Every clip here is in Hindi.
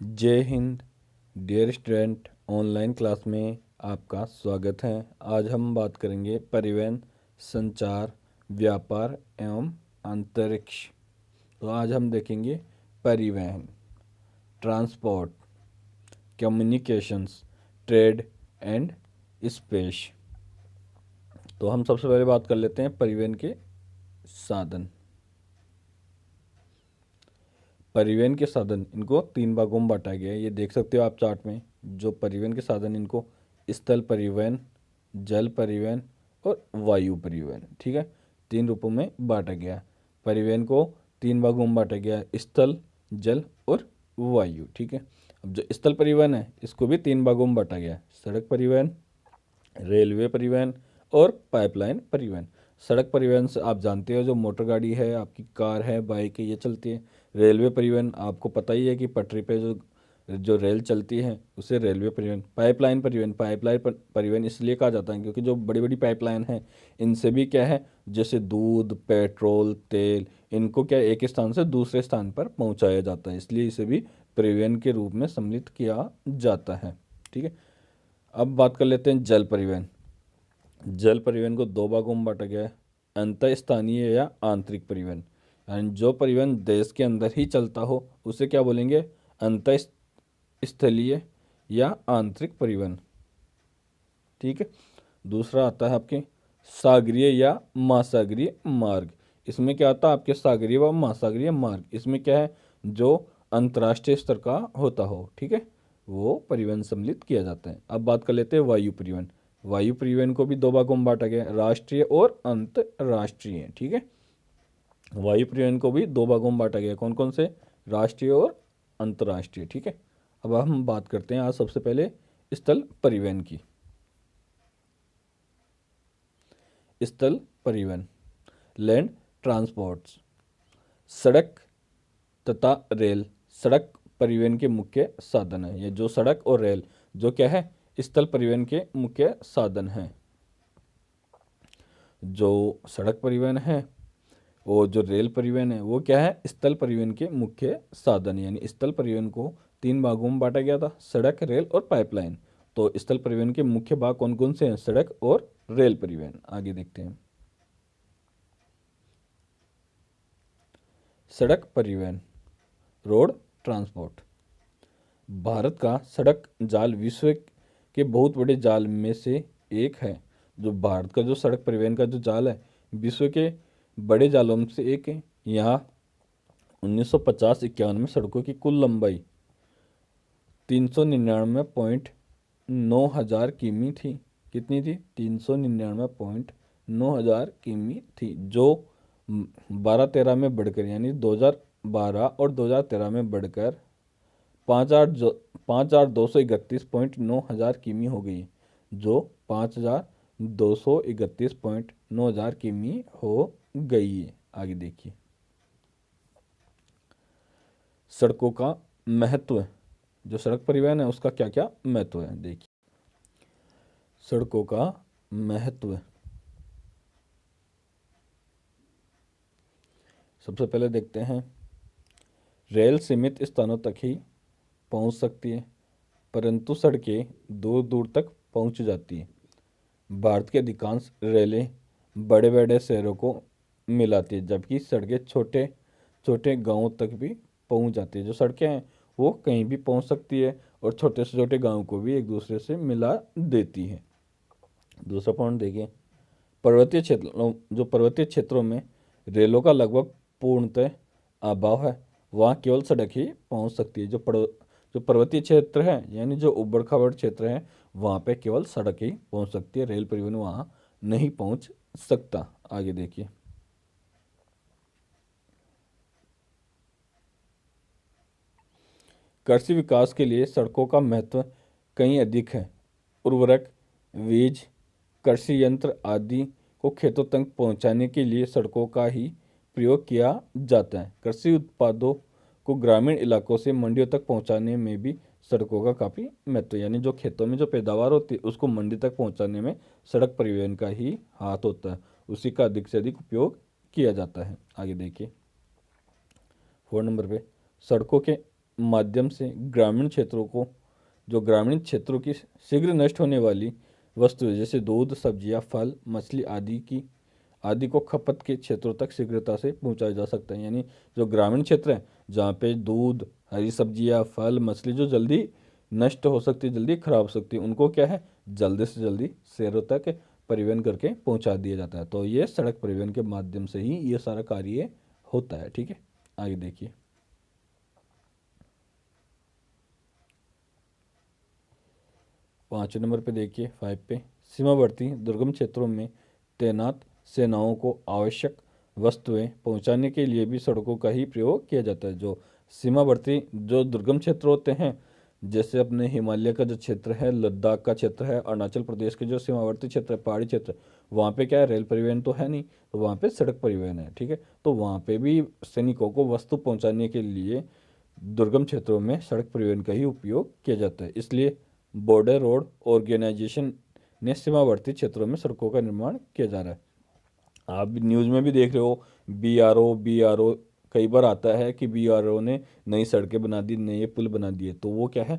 जय हिंद। डियर स्टूडेंट, ऑनलाइन क्लास में आपका स्वागत है। आज हम बात करेंगे परिवहन, संचार, व्यापार एवं अंतरिक्ष। तो आज हम देखेंगे परिवहन, transport, communications, trade and space. तो हम सबसे पहले बात कर लेते हैं परिवहन के साधन। परिवहन के साधन, इनको तीन भागों में बांटा गया है। ये देख सकते हो आप चार्ट में। जो परिवहन के साधन, इनको स्थल परिवहन, जल परिवहन और वायु परिवहन, ठीक है, तीन रूपों में बांटा गया है। परिवहन को तीन भागों में बांटा गया है, स्थल, जल और वायु, ठीक है। अब जो स्थल परिवहन है, इसको भी तीन भागों में बांटा गया है, सड़क परिवहन, रेलवे परिवहन और पाइपलाइन परिवहन। सड़क परिवहन से आप जानते हो, जो मोटर गाड़ी है, आपकी कार है, बाइक है, ये चलती है। रेलवे परिवहन आपको पता ही है कि पटरी पे जो जो रेल चलती है, उसे रेलवे परिवहन। पाइपलाइन परिवहन, परिवहन इसलिए कहा जाता है क्योंकि जो बड़ी बड़ी पाइपलाइन है, इनसे भी क्या है, जैसे दूध, पेट्रोल, तेल, इनको क्या एक स्थान से दूसरे स्थान पर पहुंचाया जाता है, इसलिए इसे भी परिवहन के रूप में सम्मिलित किया जाता है, ठीक है। अब बात कर लेते हैं जल परिवहन। जल परिवहन को दो भागों में बांटा गया है, अंतः स्थानीय या आंतरिक परिवहन। यानी जो परिवहन देश के अंदर ही चलता हो, उसे क्या बोलेंगे, अंतः स्थलीय या आंतरिक परिवहन, ठीक है। दूसरा आता है आपके सागरीय या महासागरीय मार्ग। इसमें क्या आता है, आपके सागरीय व महासागरीय मार्ग, इसमें क्या है, जो अंतर्राष्ट्रीय स्तर का होता हो, ठीक है, वो परिवहन सम्मिलित किया जाता है। अब बात कर लेते हैं वायु परिवहन। वायु परिवहन को भी दो भागों में बांटा गया है, राष्ट्रीय और अंतर्राष्ट्रीय, ठीक है। वायु परिवहन को भी दो भागों में बांटा गया है, कौन कौन से, राष्ट्रीय और अंतर्राष्ट्रीय, ठीक है। अब हम बात करते हैं आज सबसे पहले स्थल परिवहन की। स्थल परिवहन, लैंड ट्रांसपोर्ट्स। सड़क तथा रेल सड़क परिवहन के मुख्य साधन है। ये जो सड़क और रेल, जो क्या है, स्थल परिवहन के मुख्य साधन हैं। जो सड़क परिवहन है और जो रेल परिवहन है, वो क्या है, स्थल परिवहन के मुख्य साधन है। यानी स्थल परिवहन को तीन भागों में बांटा गया था, सड़क, रेल और पाइपलाइन। तो स्थल परिवहन के मुख्य भाग कौन कौन से हैं, सड़क और रेल परिवहन। आगे देखते हैं। सड़क परिवहन, रोड ट्रांसपोर्ट। भारत का सड़क जाल विश्व के बहुत बड़े जाल में से एक है। जो भारत का जो सड़क परिवहन का जो जाल है, विश्व के बड़े जालों में से एक है। यहाँ 1950-51 में सड़कों की कुल लंबाई 399.9 हजार किमी थी। कितनी थी, 399.9 हजार किमी थी, जो 12-13 में बढ़कर, यानी 2012 और 2013 में बढ़कर 5,231.9 हजार किमी हो गई है। जो 5,231.9 हजार किमी हो गई है। आगे देखिए, सड़कों का महत्व, जो सड़क परिवहन है उसका क्या क्या महत्व है, देखिए। सड़कों का महत्व, सबसे पहले देखते हैं, रेल सीमित स्थानों तक ही पहुंच सकती है, परंतु सड़कें दूर दूर तक पहुंच जाती है। भारत की अधिकांश रेलें बड़े बड़े शहरों को मिलाती है, जबकि सड़कें छोटे छोटे गांवों तक भी पहुंच जाती है। जो सड़कें हैं, वो कहीं भी पहुंच सकती है और छोटे से छोटे गांव को भी एक दूसरे से मिला देती है। दूसरा पॉइंट देखिए, पर्वतीय क्षेत्रों में रेलों का लगभग पूर्णतः अभाव है। वहाँ केवल सड़क ही पहुँच सकती है। जो पर्वतीय क्षेत्र है, यानी जो उबड़ खाबड़ क्षेत्र है, वहाँ पे केवल सड़क ही पहुँच सकती है, रेल परिवहन वहाँ नहीं पहुँच सकता। आगे देखिए, कृषि विकास के लिए सड़कों का महत्व कहीं अधिक है। उर्वरक, बीज, कृषि यंत्र आदि को खेतों तक पहुंचाने के लिए सड़कों का ही प्रयोग किया जाता है। कृषि उत्पादों को ग्रामीण इलाकों से मंडियों तक पहुंचाने में भी सड़कों का काफ़ी महत्व है। यानी जो खेतों में जो पैदावार होती है, उसको मंडी तक पहुंचाने में सड़क परिवहन का ही हाथ होता है, उसी का अधिक से अधिक उपयोग किया जाता है। आगे देखिए, 4 नंबर पे, सड़कों के माध्यम से ग्रामीण क्षेत्रों को, जो ग्रामीण क्षेत्रों की शीघ्र नष्ट होने वाली वस्तुएं जैसे दूध, सब्जियां, फल, मछली आदि को खपत के क्षेत्रों तक शीघ्रता से पहुंचाया जा सकता है। यानी जो ग्रामीण क्षेत्र है जहाँ पे दूध, हरी सब्जियां, फल, मछली जो जल्दी नष्ट हो सकती है, जल्दी खराब हो सकती है, उनको क्या है, जल्दी से जल्दी शहरों तक परिवहन करके पहुंचा दिया जाता है। तो ये सड़क परिवहन के माध्यम से ही ये सारा कार्य होता है। ठीक है, आगे देखिए। 5 नंबर पे देखिए, 5 पे, सीमावर्ती दुर्गम क्षेत्रों में तैनात सेनाओं को आवश्यक वस्तुएं पहुंचाने के लिए भी सड़कों का ही प्रयोग किया जाता है। जो सीमावर्ती जो दुर्गम क्षेत्र होते हैं, जैसे अपने हिमालय का जो क्षेत्र है, लद्दाख का क्षेत्र है, अरुणाचल प्रदेश के जो सीमावर्ती क्षेत्र है, पहाड़ी क्षेत्र, वहाँ पे क्या है, रेल परिवहन तो है नहीं, तो वहाँ पे सड़क परिवहन है। ठीक है, तो वहाँ पे भी सैनिकों को वस्तु पहुँचाने के लिए दुर्गम क्षेत्रों में सड़क परिवहन का ही उपयोग किया जाता है। इसलिए बॉर्डर रोड ऑर्गेनाइजेशन ने सीमावर्ती क्षेत्रों में सड़कों का निर्माण किया जा रहा है। आप न्यूज़ में भी देख रहे हो, बी आर ओ कई बार आता है कि BRO ने नई सड़कें बना दी, नए पुल बना दिए। तो वो क्या है,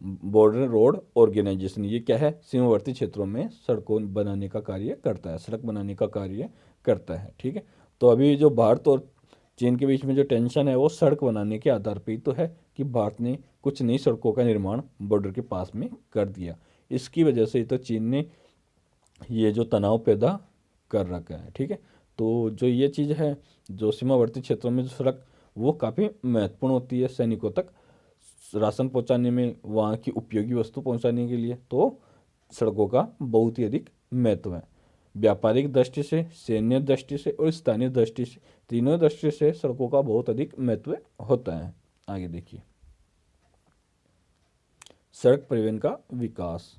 बॉर्डर रोड ऑर्गेनाइजेशन, ये क्या है, सीमावर्ती क्षेत्रों में सड़कों बनाने का कार्य करता है, सड़क बनाने का कार्य करता है। ठीक है, तो अभी जो भारत और चीन के बीच में जो टेंशन है वो सड़क बनाने के आधार पर ही तो है कि भारत ने कुछ नई सड़कों का निर्माण बॉर्डर के पास में कर दिया। इसकी वजह से ही तो चीन ने ये जो तनाव पैदा कर रखा है। ठीक है, तो जो ये चीज़ है, जो सीमावर्ती क्षेत्रों में जो सड़क, वो काफ़ी महत्वपूर्ण होती है सैनिकों तक राशन पहुंचाने में, वहाँ की उपयोगी वस्तु पहुंचाने के लिए। तो सड़कों का बहुत ही अधिक महत्व है, व्यापारिक दृष्टि से, सैन्य दृष्टि से और स्थानीय दृष्टि से, तीनों दृष्टि से सड़कों का बहुत अधिक महत्व होता है। आगे देखिए, सड़क परिवहन का विकास।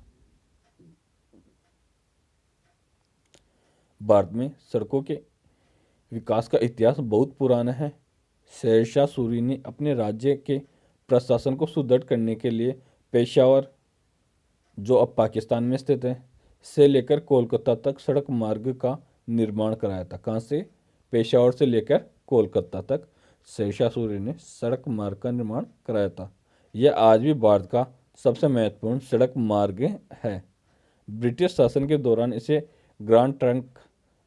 भारत में सड़कों के विकास का इतिहास बहुत पुराना है। शेरशाह सूरी ने अपने राज्य के प्रशासन को सुदृढ़ करने के लिए पेशावर, जो अब पाकिस्तान में स्थित है, से लेकर कोलकाता तक सड़क मार्ग का निर्माण कराया था। कहाँ से, पेशावर से लेकर कोलकाता तक शेरशाह सूरी ने सड़क मार्ग का निर्माण कराया था। यह आज भी भारत का सबसे महत्वपूर्ण सड़क मार्ग है। ब्रिटिश शासन के दौरान इसे ग्रांड ट्रंक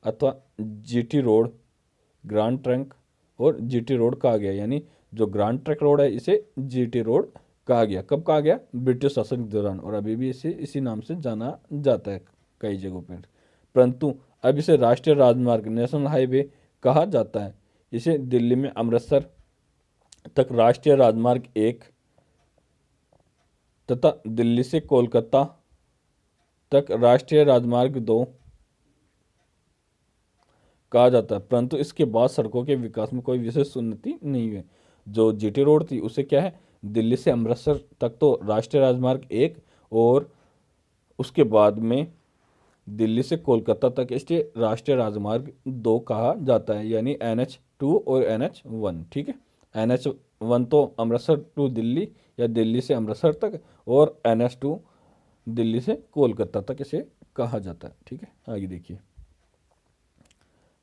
अथवा जीटी रोड, ग्रांड ट्रंक और जीटी रोड कहा गया। यानी जो ग्रांड ट्रंक रोड है इसे जीटी रोड कहा गया। कब कहा गया, ब्रिटिश शासन के दौरान, और अभी भी इसे इसी नाम से जाना जाता है कई जगहों पर। परंतु अब इसे राष्ट्रीय राजमार्ग, नेशनल हाईवे कहा जाता है। इसे दिल्ली में अमृतसर तक राष्ट्रीय राजमार्ग 1 तथा दिल्ली से कोलकाता तक राष्ट्रीय राजमार्ग 2 कहा जाता है। परंतु इसके बाद सड़कों के विकास में कोई विशेष उन्नति नहीं हुई। जो जीटी रोड थी उसे क्या है, दिल्ली से अमृतसर तक तो राष्ट्रीय राजमार्ग 1, और उसके बाद में दिल्ली से कोलकाता तक इसे राष्ट्रीय राजमार्ग 2 कहा जाता है, यानी NH2 और NH1। ठीक है, NH1 तो अमृतसर टू दिल्ली या दिल्ली से अमृतसर तक, और NH2 दिल्ली से कोलकाता तक इसे कहा जाता है। ठीक है, आगे देखिए,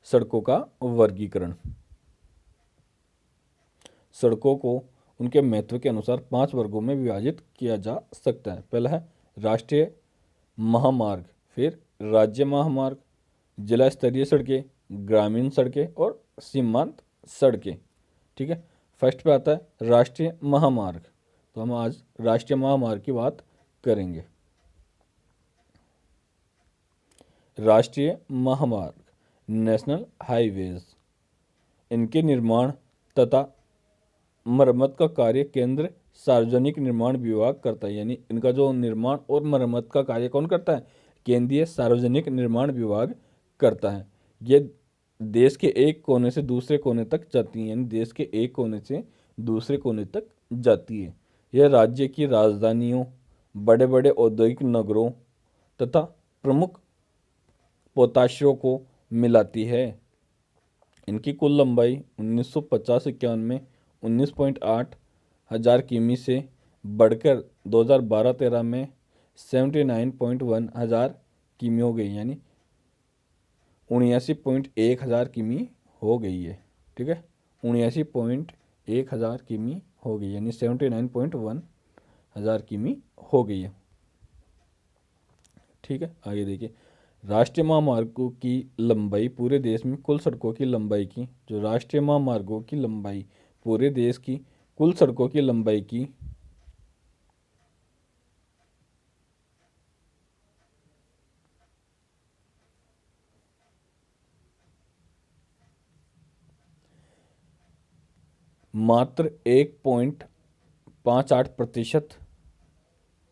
सड़कों का वर्गीकरण। सड़कों को उनके महत्व के अनुसार 5 वर्गों में विभाजित किया जा सकता है। पहला है राष्ट्रीय महामार्ग, फिर राज्य महामार्ग, जिला स्तरीय सड़कें, ग्रामीण सड़कें और सीमांत सड़कें। ठीक है, फर्स्ट पे आता है राष्ट्रीय महामार्ग। तो हम आज राष्ट्रीय महामार्ग की बात करेंगे। राष्ट्रीय महामार्ग, नेशनल हाईवेज, इनके निर्माण तथा मरम्मत का कार्य केंद्र सार्वजनिक निर्माण विभाग करता है। यानी इनका जो निर्माण और मरम्मत का कार्य कौन करता है, केंद्रीय सार्वजनिक निर्माण विभाग करता है। ये देश के एक कोने से दूसरे कोने तक जाती है, यानी देश के एक कोने से दूसरे कोने तक जाती है। यह राज्य की राजधानियों, बड़े बड़े औद्योगिक नगरों तथा प्रमुख पोताश्रों को मिलाती है। इनकी कुल लंबाई 1950-51 में 19.8 हज़ार किमी से बढ़कर 2012-13 में 79.1 हज़ार किमी हो गई, यानी 79.1 हज़ार किमी हो गई है। ठीक है, 79.1 हज़ार किमी हो गई, यानी 79.1 हज़ार किमी हो गई है। ठीक है, आगे देखिए, राष्ट्रीय महामार्गों की लंबाई पूरे देश में कुल सड़कों की लंबाई की, जो राष्ट्रीय महामार्गों की लंबाई पूरे देश की कुल सड़कों की लंबाई की मात्र 1.58%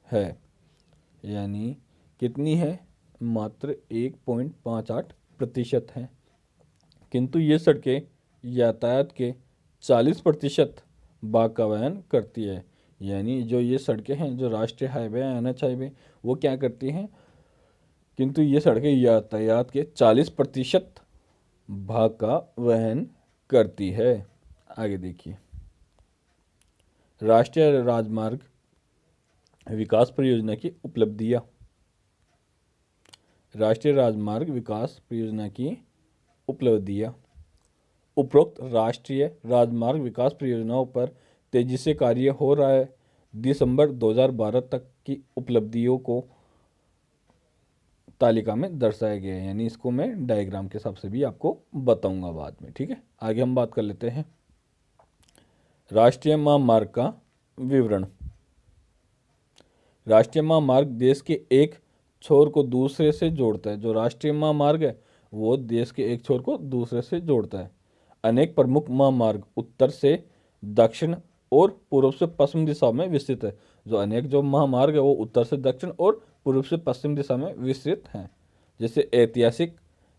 है। यानी कितनी है? मात्र 1.58% है। किंतु ये सड़कें यातायात के 40% भाग का वहन करती है। यानी जो ये सड़कें हैं, जो राष्ट्रीय हाईवे या NH हाईवे, वो क्या करती हैं? किंतु ये सड़कें यातायात के 40% भाग का वहन करती है। आगे देखिए, राष्ट्रीय राजमार्ग विकास परियोजना की उपलब्धियां। राष्ट्रीय राजमार्ग विकास परियोजना की उपलब्धियां। उपरोक्त राष्ट्रीय राजमार्ग विकास परियोजनाओं पर तेजी से कार्य हो रहा है। दिसंबर 2012 तक की उपलब्धियों को तालिका में दर्शाया गया है। यानी इसको मैं डायग्राम के हिसाब से भी आपको बताऊंगा बाद में। ठीक है, आगे हम बात कर लेते हैं राष्ट्रीय महामार्ग का विवरण। राष्ट्रीय महामार्ग देश के एक छोर को दूसरे से जोड़ता है। जो राष्ट्रीय महामार्ग है वो देश के एक छोर को दूसरे से जोड़ता है। अनेक प्रमुख महामार्ग उत्तर से दक्षिण और पूर्व से पश्चिम दिशा में विस्तृत है। जो अनेक जो महामार्ग है वो उत्तर से दक्षिण और पूर्व से पश्चिम दिशा में विस्तृत हैं। जैसे ऐतिहासिक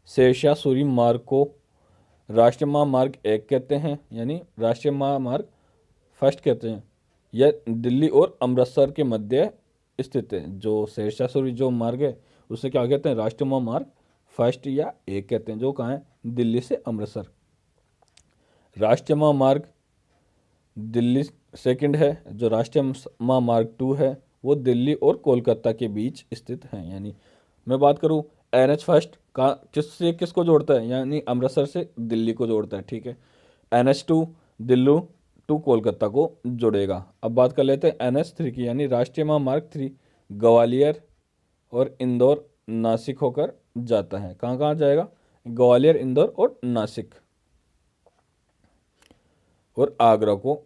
शेरशाह सूरी मार्ग को राष्ट्रीय महामार्ग 1 कहते हैं, यानी राष्ट्रीय महामार्ग फर्स्ट कहते हैं। यह दिल्ली और अमृतसर के मध्य स्थित है। जो शेरशाह सूरी जो मार्ग है उसे क्या कहते हैं? राष्ट्रीय महामार्ग फर्स्ट या 1 कहते हैं, जो कहाँ है? दिल्ली से अमृतसर। राष्ट्रीय महामार्ग दिल्ली सेकंड है। जो राष्ट्रीय महामार्ग 2 है वो दिल्ली और कोलकाता के बीच स्थित है। यानी मैं बात करूँ NH फर्स्ट का किससे किसको जोड़ता है? यानी अमृतसर से दिल्ली को जोड़ता है। ठीक है, NH2 दिल्ली टू कोलकाता को जोड़ेगा। अब बात कर लेते हैं NH3 की, यानी राष्ट्रीय महामार्ग 3 ग्वालियर और इंदौर नासिक होकर जाता है। कहाँ कहाँ जाएगा? ग्वालियर, इंदौर और नासिक। और आगरा को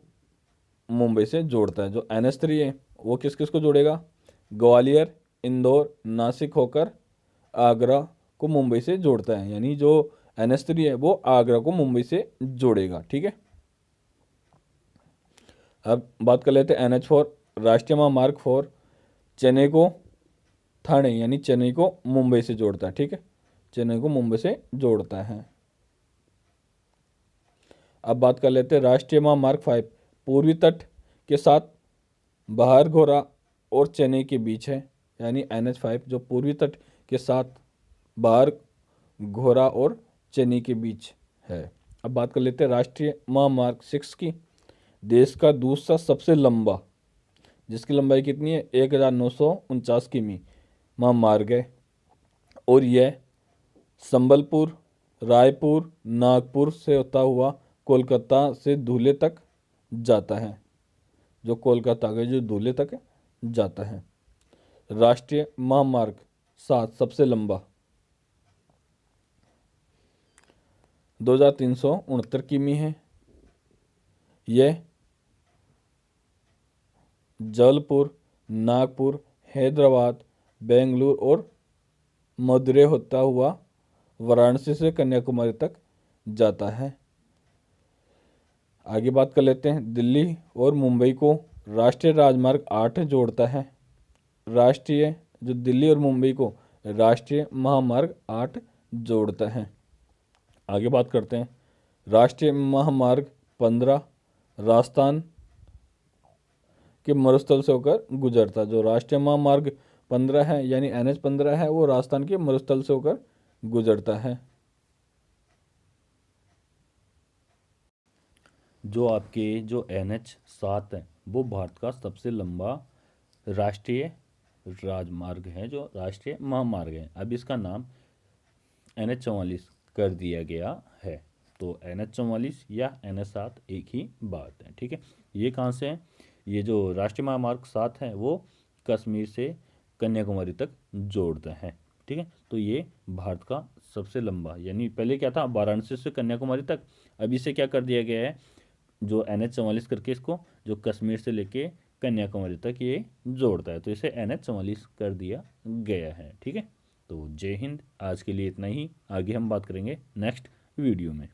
मुंबई से जोड़ता है। जो NH3 है वो किस किस को जोड़ेगा? ग्वालियर, इंदौर, नासिक होकर आगरा को मुंबई से जोड़ता है। यानी जो NH3 है वो आगरा को मुंबई से जोड़ेगा। ठीक है, अब बात कर लेते हैं NH4 राष्ट्रीय महामार्ग 4 चेन्नई को ठाणे यानी चेन्नई को मुंबई से जोड़ता है। ठीक है, चेन्नई को मुंबई से जोड़ता है। अब बात कर लेते हैं राष्ट्रीय महामार्ग 5 पूर्वी तट के साथ बाहर घोरा और चेन्नई के बीच है। यानी NH5 जो पूर्वी तट के साथ बाहर घोरा और चेन्नई के बीच है। अब बात कर लेते हैं राष्ट्रीय महामार्ग 6 की, देश का दूसरा सबसे लंबा, जिसकी लंबाई कितनी है? 1949 किमी महामार्ग है। और यह संबलपुर, रायपुर, नागपुर से होता हुआ कोलकाता से धुले तक जाता है। जो कोलकाता के जो धुले तक जाता है। राष्ट्रीय महामार्ग 7 सबसे लंबा 2369 किमी है। यह जबलपुर, नागपुर, हैदराबाद, बेंगलुरु और मदुरै होता हुआ वाराणसी से कन्याकुमारी तक जाता है। आगे बात कर लेते हैं दिल्ली और मुंबई को राष्ट्रीय राजमार्ग 8 जोड़ता है। राष्ट्रीय जो दिल्ली और मुंबई को राष्ट्रीय महामार्ग 8 जोड़ता है। आगे बात करते हैं राष्ट्रीय महामार्ग 15 राजस्थान के मरुस्थल से होकर गुजरता। जो राष्ट्रीय महामार्ग 15 है यानी NH15 है वो राजस्थान के मरुस्थल से होकर गुजरता है। जो आपके जो NH7 है वो भारत का सबसे लंबा राष्ट्रीय राजमार्ग है, जो राष्ट्रीय महामार्ग है। अब इसका नाम NH44 कर दिया गया है। तो NH44 या NH7 एक ही बात है। ठीक है, ये कहाँ से है? ये जो राष्ट्रीय महामार्ग 7 है वो कश्मीर से कन्याकुमारी तक जोड़ता है। ठीक है, तो ये भारत का सबसे लंबा, यानी पहले क्या था वाराणसी से कन्याकुमारी तक, अब इसे क्या कर दिया गया है, जो NH 44 करके इसको जो कश्मीर से लेके कन्याकुमारी तक ये जोड़ता है, तो इसे NH 44 कर दिया गया है। ठीक है, तो जय हिंद। आज के लिए इतना ही, आगे हम बात करेंगे नेक्स्ट वीडियो में।